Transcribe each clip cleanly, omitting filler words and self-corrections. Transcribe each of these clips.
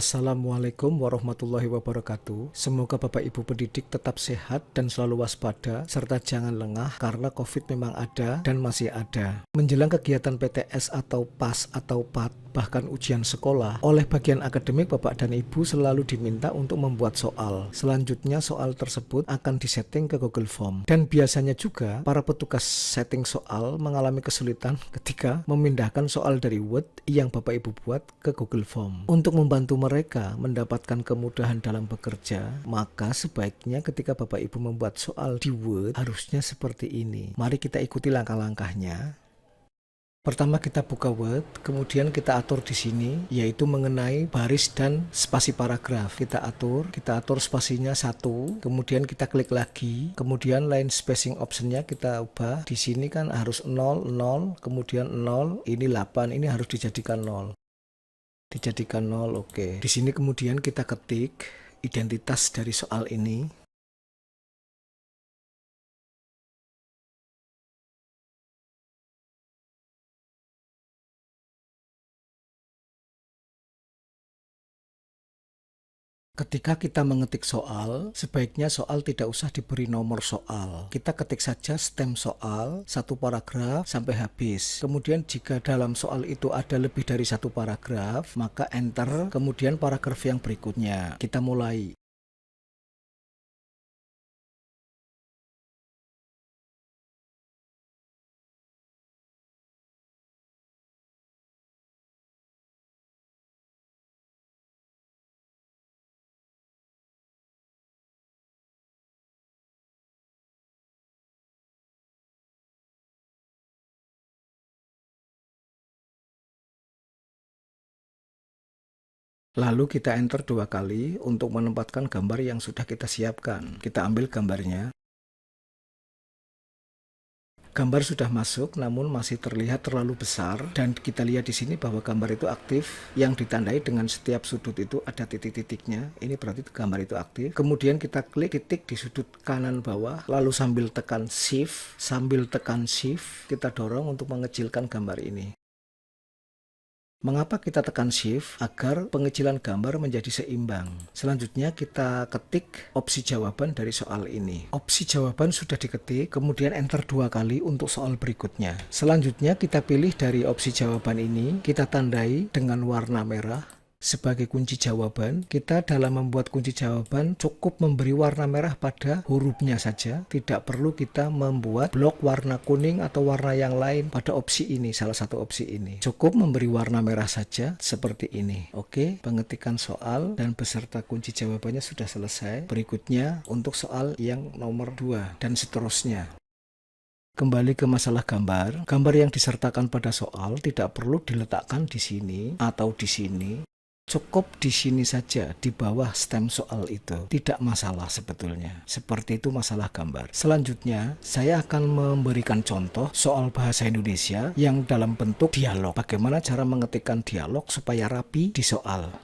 Assalamualaikum warahmatullahi wabarakatuh. Semoga Bapak Ibu pendidik tetap sehat dan selalu waspada, serta jangan lengah karena COVID memang ada dan masih ada. Menjelang kegiatan PTS atau PAS atau PAT, bahkan ujian sekolah, oleh bagian akademik Bapak dan Ibu selalu diminta untuk membuat soal. Selanjutnya soal tersebut akan disetting ke Google Form. Dan biasanya juga para petugas setting soal mengalami kesulitan ketika memindahkan soal dari Word yang Bapak Ibu buat ke Google Form. Untuk membantu mereka mendapatkan kemudahan dalam bekerja, maka sebaiknya ketika Bapak Ibu membuat soal di Word harusnya seperti ini. Mari kita ikuti langkah-langkahnya. Pertama kita buka Word, kemudian kita atur di sini, yaitu mengenai baris dan spasi paragraf. Kita atur spasinya 1, kemudian kita klik lagi, kemudian line spacing optionnya kita ubah. Di sini kan harus 0, 0, kemudian 0, ini 8, ini harus dijadikan 0. Dijadikan 0, oke. Di sini kemudian kita ketik identitas dari soal ini. Ketika kita mengetik soal, sebaiknya soal tidak usah diberi nomor soal. Kita ketik saja stem soal, satu paragraf sampai habis. Kemudian jika dalam soal itu ada lebih dari satu paragraf, maka enter, kemudian paragraf yang berikutnya. Kita mulai. Lalu kita enter 2 kali untuk menempatkan gambar yang sudah kita siapkan. Kita ambil gambarnya. Gambar sudah masuk namun masih terlihat terlalu besar, dan kita lihat di sini bahwa gambar itu aktif yang ditandai dengan setiap sudut itu ada titik-titiknya. Ini berarti gambar itu aktif. Kemudian kita klik titik di sudut kanan bawah, lalu sambil tekan shift, kita dorong untuk mengecilkan gambar ini. Mengapa kita tekan shift? Agar pengecilan gambar menjadi seimbang. Selanjutnya kita ketik opsi jawaban dari soal ini. Opsi jawaban sudah diketik, kemudian enter 2 kali untuk soal berikutnya. Selanjutnya kita pilih dari opsi jawaban ini, kita tandai dengan warna merah sebagai kunci jawaban. Kita dalam membuat kunci jawaban cukup memberi warna merah pada hurufnya saja, tidak perlu kita membuat blok warna kuning atau warna yang lain pada opsi ini, salah satu opsi ini. Cukup memberi warna merah saja seperti ini. Oke, pengetikan soal dan beserta kunci jawabannya sudah selesai. Berikutnya untuk soal yang nomor 2 dan seterusnya. Kembali ke masalah gambar. Gambar yang disertakan pada soal tidak perlu diletakkan di sini atau di sini. Cukup di sini saja, di bawah stem soal itu. Tidak masalah sebetulnya. Seperti itu masalah gambar. Selanjutnya, saya akan memberikan contoh soal bahasa Indonesia yang dalam bentuk dialog. Bagaimana cara mengetikkan dialog supaya rapi di soal.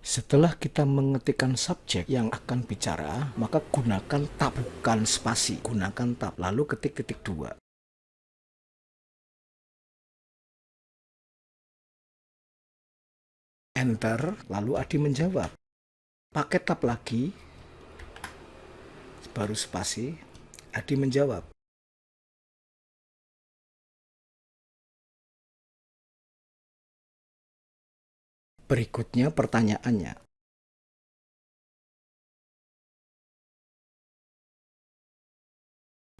Setelah kita mengetikkan subjek yang akan bicara, maka gunakan tab, bukan spasi. Gunakan tab, lalu ketik 2. Enter, lalu Adi menjawab. Pakai tab lagi, baru spasi, Adi menjawab. Berikutnya pertanyaannya.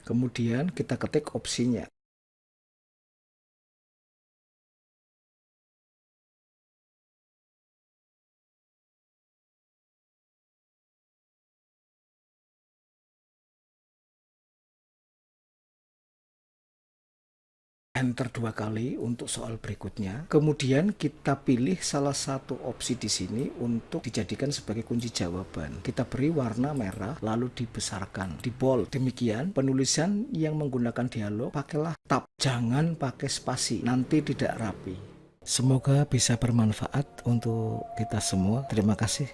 Kemudian kita ketik opsinya. Enter 2 kali untuk soal berikutnya. Kemudian kita pilih salah satu opsi di sini untuk dijadikan sebagai kunci jawaban. Kita beri warna merah lalu dibesarkan, di bold. Demikian penulisan yang menggunakan dialog, pakailah tab, jangan pakai spasi, nanti tidak rapi. Semoga bisa bermanfaat untuk kita semua. Terima kasih.